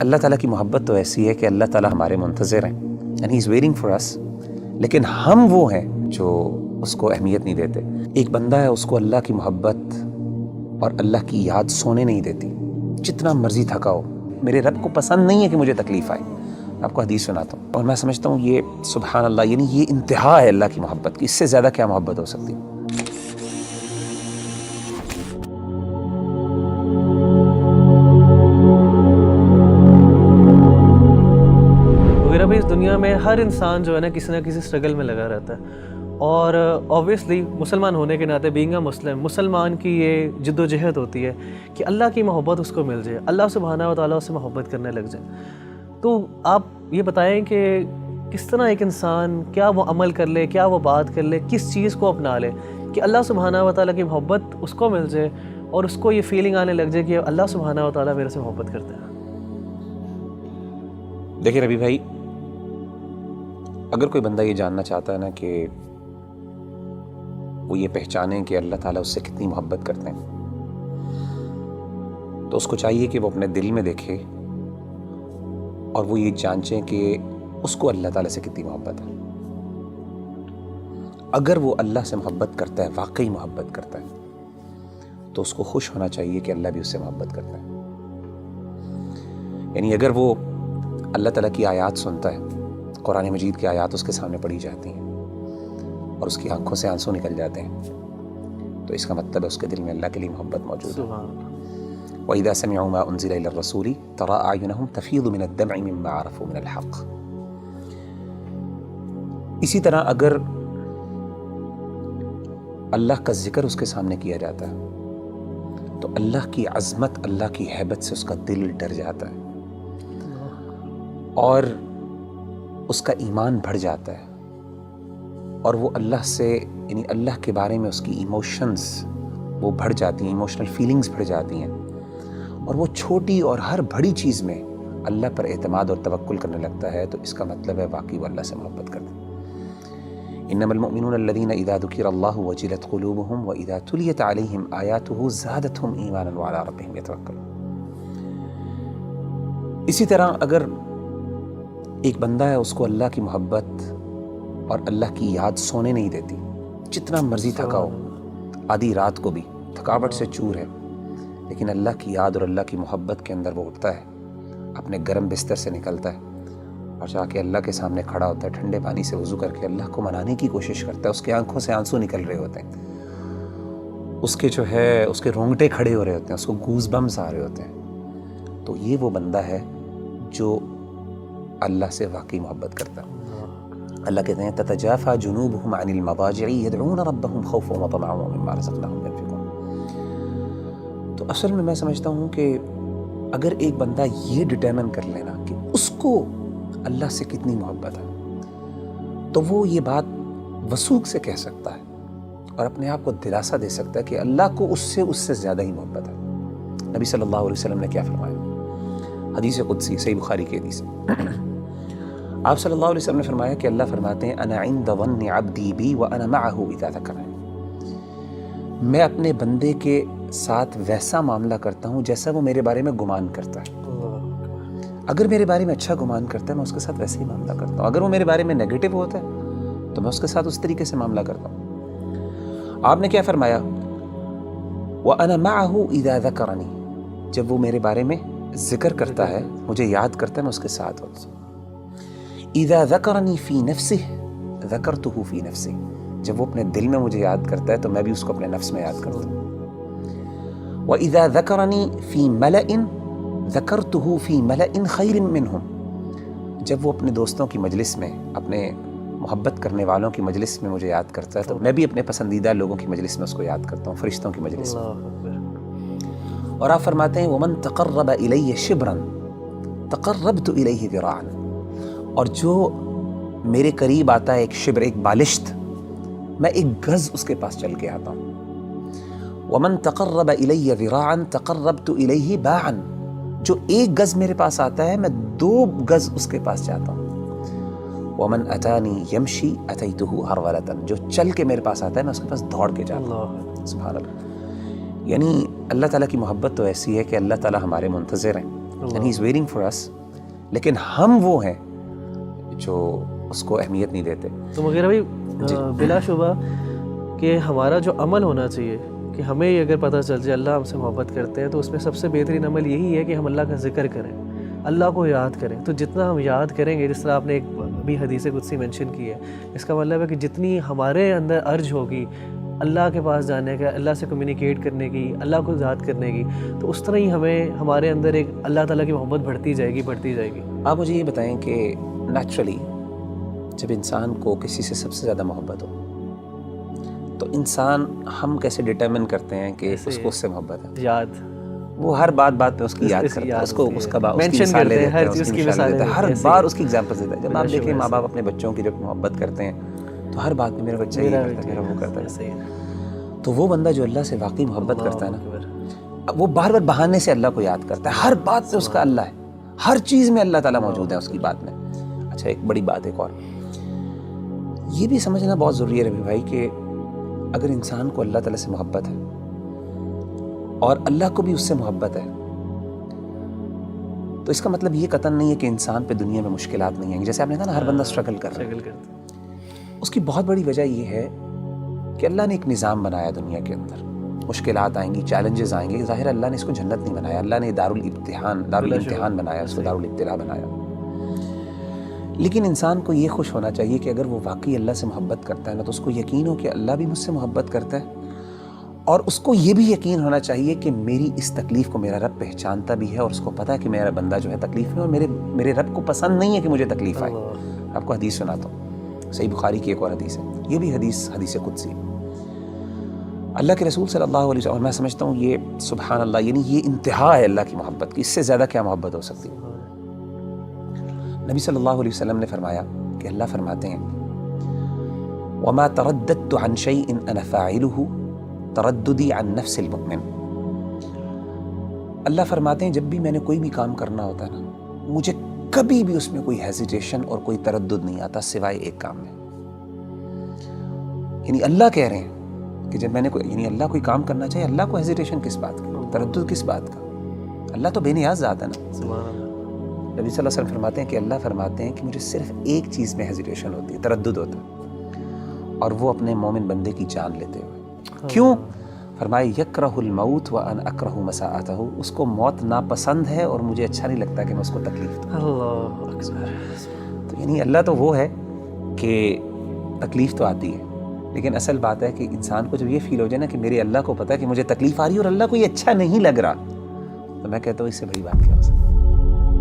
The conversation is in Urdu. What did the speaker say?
اللہ تعالیٰ کی محبت تو ایسی ہے کہ اللہ تعالیٰ ہمارے منتظر ہیں and he is waiting for us, لیکن ہم وہ ہیں جو اس کو اہمیت نہیں دیتے۔ ایک بندہ ہے، اس کو اللہ کی محبت اور اللہ کی یاد سونے نہیں دیتی، جتنا مرضی تھکا ہو۔ میرے رب کو پسند نہیں ہے کہ مجھے تکلیف آئے۔ آپ کو حدیث سناتا ہوں اور میں سمجھتا ہوں یہ سبحان اللہ، یعنی یہ انتہا ہے اللہ کی محبت کی، اس سے زیادہ کیا محبت ہو سکتی ہے؟ اس دنیا میں ہر انسان جو ہے نا کسی نہ کسی اسٹرگل میں لگا رہتا ہے، اور اوبویسلی مسلمان ہونے کے ناطے بینگ اے مسلمان کی یہ جد و جہد ہوتی ہے کہ اللہ کی محبت اس کو مل جائے، اللہ سبحانہ و تعالیٰ اس سے محبت کرنے لگ جائے۔ تو آپ یہ بتائیں کہ کس طرح ایک انسان کیا وہ عمل کر لے، کیا وہ بات کر لے، کس چیز کو اپنا لے کہ اللہ سبحانہ و تعالیٰ کی محبت اس کو مل جائے اور اس کو یہ فیلنگ آنے لگ جائے کہ اللہ سبحانہ و تعالیٰ میرے سے محبت کرتے ہیں۔ دیکھیں ربی بھائی، اگر کوئی بندہ یہ جاننا چاہتا ہے نا کہ وہ یہ پہچانے کہ اللہ تعالیٰ اس سے کتنی محبت کرتے ہیں، تو اس کو چاہیے کہ وہ اپنے دل میں دیکھے اور وہ یہ جانچیں کہ اس کو اللہ تعالیٰ سے کتنی محبت ہے۔ اگر وہ اللہ سے محبت کرتا ہے، واقعی محبت کرتا ہے، تو اس کو خوش ہونا چاہیے کہ اللہ بھی اس سے محبت کرتا ہے۔ یعنی اگر وہ اللہ تعالیٰ کی آیات سنتا ہے، قرآن مجید کی آیات اس کے سامنے پڑھی جاتی ہیں اور اس کی آنکھوں سے آنسو نکل جاتے ہیں، تو اس کا مطلب ہے اس کے دل میں اللہ کے لیے محبت موجود ہے۔ وَإِذَا سَمِعُوا مَا أُنزِلَ إِلَى الرَّسُولِ تَرَىٰ أَعْيُنَهُمْ تَفِيضُ مِنَ الدَّمْعِ مِمَّا عَرَفُوا مِنَ الْحَقِّ۔ اسی طرح اگر اللہ کا ذکر اس کے سامنے کیا جاتا ہے تو اللہ کی عظمت، اللہ کی ہیبت سے اس کا دل ڈر جاتا ہے اور اس کا ایمان بڑھ جاتا ہے، اور وہ اللہ سے، یعنی اللہ کے بارے میں اس کی ایموشنز وہ بڑھ جاتی ہیں، ایموشنل فیلنگز بڑھ جاتی ہیں، اور وہ چھوٹی اور ہر بڑی چیز میں اللہ پر اعتماد اور توکل کرنے لگتا ہے، تو اس کا مطلب ہے واقعی وہ اللہ سے محبت کرتا ہے۔ انما المؤمنون الذين اذا ذكر الله وجلت قلوبهم واذا تليت عليهم آياته زادتهم ایمانا وعلى ربهم يتوکلون۔ اسی طرح اگر ایک بندہ ہے، اس کو اللہ کی محبت اور اللہ کی یاد سونے نہیں دیتی، جتنا مرضی تھکا ہو، آدھی رات کو بھی تھکاوٹ سے چور ہے، لیکن اللہ کی یاد اور اللہ کی محبت کے اندر وہ اٹھتا ہے، اپنے گرم بستر سے نکلتا ہے اور جا کے اللہ کے سامنے کھڑا ہوتا ہے، ٹھنڈے پانی سے وضو کر کے اللہ کو منانے کی کوشش کرتا ہے، اس کے آنکھوں سے آنسو نکل رہے ہوتے ہیں، اس کے جو ہے اس کے رونگٹے کھڑے ہو رہے ہوتے ہیں، اس کو گوز بمز آ رہے ہوتے ہیں، تو یہ وہ بندہ ہے جو اللہ سے واقعی محبت کرتا ہے۔ اللہ کہتے ہیں تتجافى جنوبهم عن المضاجع يدعون ربهم خوفا وطمعا ومما رزقناهم ينفقون۔ تو اصل میں سمجھتا ہوں کہ اگر ایک بندہ یہ ڈٹرمن کر لینا کہ اس کو اللہ سے کتنی محبت ہے، تو وہ یہ بات وثوق سے کہہ سکتا ہے اور اپنے آپ کو دلاسا دے سکتا ہے کہ اللہ کو اس سے زیادہ ہی محبت ہے۔ نبی صلی اللہ علیہ وسلم نے کیا فرمایا؟ حدیث قدسی، صحیح بخاری کی حدیث ہے۔ آپ صلی اللہ علیہ وسلم نے فرمایا کہ اللہ فرماتے ہیں انا عند ظن عبدی بی وانا معه اذا ذکرنی، میں اپنے بندے کے ساتھ ویسا معاملہ کرتا ہوں جیسا وہ میرے بارے میں گمان کرتا ہے۔ اگر میرے بارے میں اچھا گمان کرتا ہے میں اس کے ساتھ ویسے ہی معاملہ کرتا ہوں، اگر وہ میرے بارے میں نیگیٹو ہوتا ہے تو میں اس کے ساتھ اس طریقے سے معاملہ کرتا ہوں۔ آپ نے کیا فرمایا؟ وانا معه اذا ذکرنی، جب وہ میرے بارے میں ذکر کرتا ہے، مجھے یاد کرتا ہے، میں اس کے ساتھ ہوتا ہوں۔ اذا ذکرنی فی نفسہ ذکرتہ فی نفسی، جب وہ اپنے دل میں مجھے یاد کرتا ہے تو میں بھی اس کو اپنے نفس میں یاد کرتا ہوں۔ وَإِذَا ذَكَرَنِي فِي مَلَئٍ ذَكَرْتُهُ فِي مَلَئٍ خَيْرٍ مِّنْهُمْ، جب وہ اپنے دوستوں کی مجلس میں، اپنے محبت کرنے والوں کی مجلس میں مجھے یاد کرتا ہے تو میں بھی اپنے پسندیدہ لوگوں کی مجلس میں اس کو یاد کرتا ہوں، فرشتوں کی مجلس میں۔ اور آپ فرماتے ہیں وَمَن تَقَرَّبَ إِلَيَّ شِبْرًا تَقَرَّبْتُ إِلَيْهِ ذِرَاعًا، اور جو میرے قریب آتا ہے ایک شبر، ایک بالشت، میں ایک گز اس کے پاس چل کے آتا ہوں۔ وَمَن تَقَرَّبَ إِلَيَّ ذِرَاعًا تَقَرَّبْتُ إِلَيْهِ بَاعًا، جو ایک گز میرے پاس آتا ہے میں 2 گز اس کے پاس جاتا ہوں۔ وَمَنْ أَتَانِي يَمْشِي أَتَيْتُهُ هَرْوَلَةً، جو چل کے میرے پاس آتا ہے میں اس کے پاس دوڑ کے جاتا ہوں۔ سبحان اللہ۔ یعنی اللہ تعالیٰ کی محبت تو ایسی ہے کہ اللہ تعالیٰ ہمارے منتظر ہیں، and he's waiting for us. لیکن ہم وہ ہیں جو اس کو اہمیت نہیں دیتے. تو مغیرہ بھائی بلا شبہ کہ ہمارا جو عمل ہونا چاہیے کہ ہمیں یہ اگر پتہ چل جائے اللہ ہم سے محبت کرتے ہیں تو اس میں سب سے بہترین عمل یہی ہے کہ ہم اللہ کا ذکر کریں, اللہ کو یاد کریں. تو جتنا ہم یاد کریں گے, جس طرح آپ نے ایک بھی حدیث قدسی مینشن کی ہے, اس کا مطلب ہے کہ جتنی ہمارے اندر ارج ہوگی اللہ کے پاس جانے کا, اللہ سے کمیونیکیٹ کرنے کی, اللہ کو یاد کرنے کی, تو اس طرح ہی ہمارے اندر ایک اللہ تعالیٰ کی محبت بڑھتی جائے گی. آپ مجھے یہ بتائیں کہ نیچرلی جب انسان کو کسی سے سب سے زیادہ محبت ہو تو انسان ہم کیسے ڈٹرمن کرتے ہیں کہ اس کو اس سے محبت ہے؟ یاد, وہ ہر بات پہ اس کی یاد کرتا ہے, اس کو اس کا مینشن کرتے ہیں, ہر چیز کی مثالیں دیتے ہیں, ہر بار اس کی ایگزامپل دیتا ہے. جب آپ دیکھیں ماں باپ اپنے بچوں کی جب محبت کرتے ہیں تو ہر بات میں میرا بچہ یہ کرتا ہے, میرا وہ کرتا ہے. تو وہ بندہ جو اللہ سے واقعی محبت کرتا ہے نا, وہ بار بار بہانے سے اللہ کو یاد کرتا ہے. ہر بات پہ اس کا اللہ ہے, ہر چیز میں اللہ تعالیٰ موجود ہے اس کی بات میں. اچھا ایک بڑی بات ایک اور یہ بھی سمجھنا بہت ضروری ہے ربی بھائی کہ اگر انسان کو اللہ تعالیٰ سے محبت ہے اور اللہ کو بھی اس سے محبت ہے تو اس کا مطلب یہ قطعاً نہیں ہے کہ انسان پہ دنیا میں مشکلات نہیں ہیں. جیسے آپ نے کہا نا ہر بندہ اسٹرگل کر رہا ہے, اس کی بہت بڑی وجہ یہ ہے کہ اللہ نے ایک نظام بنایا دنیا کے اندر. مشکلات آئیں گی, چیلنجز آئیں گے, ظاہر اللہ نے اس کو جنت نہیں بنایا, اللہ نے دارالامتحان بنایا, اس کو دارالابتلاء بنایا. لیکن انسان کو یہ خوش ہونا چاہیے کہ اگر وہ واقعی اللہ سے محبت کرتا ہے نا تو اس کو یقین ہو کہ اللہ بھی مجھ سے محبت کرتا ہے, اور اس کو یہ بھی یقین ہونا چاہیے کہ میری اس تکلیف کو میرا رب پہچانتا بھی ہے, اور اس کو پتہ ہے کہ میرا بندہ جو ہے تکلیف میں, اور میرے رب کو پسند نہیں ہے کہ مجھے تکلیف آئے. آپ کو حدیث سناتا ہوں, صحیح بخاری کی ایک اور حدیث ہے, یہ بھی حدیث قدسی. اللہ کے رسول صلی اللہ علیہ وسلم, اور میں سمجھتا ہوں یہ سبحان اللہ, یعنی یہ انتہا ہے اللہ کی محبت کی, اس سے زیادہ کیا محبت ہو سکتی ہے. نبی صلی اللہ علیہ وسلم نے فرمایا کہ اللہ فرماتے ہیں وَمَا تَرَدَّدْتُ عَنْ شَيْءٍ أَنَا فَاعِلُهُ تَرَدُّدِي عَنْ نَفْسِ الْمُؤْمِنِ. اللہ فرماتے ہیں جب بھی میں نے کوئی بھی کام کرنا ہوتا ہے نا, مجھے کبھی بھی اس میں کوئی ہیزیٹیشن اور کوئی تردد نہیں آتا سوائے ایک کام میں. یعنی اللہ کہہ رہے ہیں کہ جب میں نے یعنی اللہ کوئی کام کرنا چاہیے, اللہ کو ہیزیٹیشن کس بات کا, تردد کس بات کا؟ اللہ تو بے نیاز ذات ہے نا. سبحان اللہ. نبی صلی اللہ علیہ وسلم فرماتے ہیں کہ اللہ فرماتے ہیں کہ مجھے صرف ایک چیز میں ہیزیٹیشن ہوتی ہے, تردد ہوتا ہے, اور وہ اپنے مومن بندے کی جان لیتے ہوئے. کیوں؟ فرمائے یکرہ الموت وانا اکرہ مساءتہ, اس کو موت ناپسند ہے اور مجھے اچھا نہیں لگتا کہ میں اس کو تکلیف دوں. اللہ اکبر. تو یعنی اللہ تو وہ ہے کہ تکلیف تو آتی ہے, لیکن اصل بات ہے کہ انسان کو جب یہ فیل ہو جائے نا کہ میرے اللہ کو پتہ ہے کہ مجھے تکلیف آ رہی ہے اور اللہ کو یہ اچھا نہیں لگ رہا, تو میں کہتا ہوں اس سے بڑی بات کیا ہو سکتی ہے.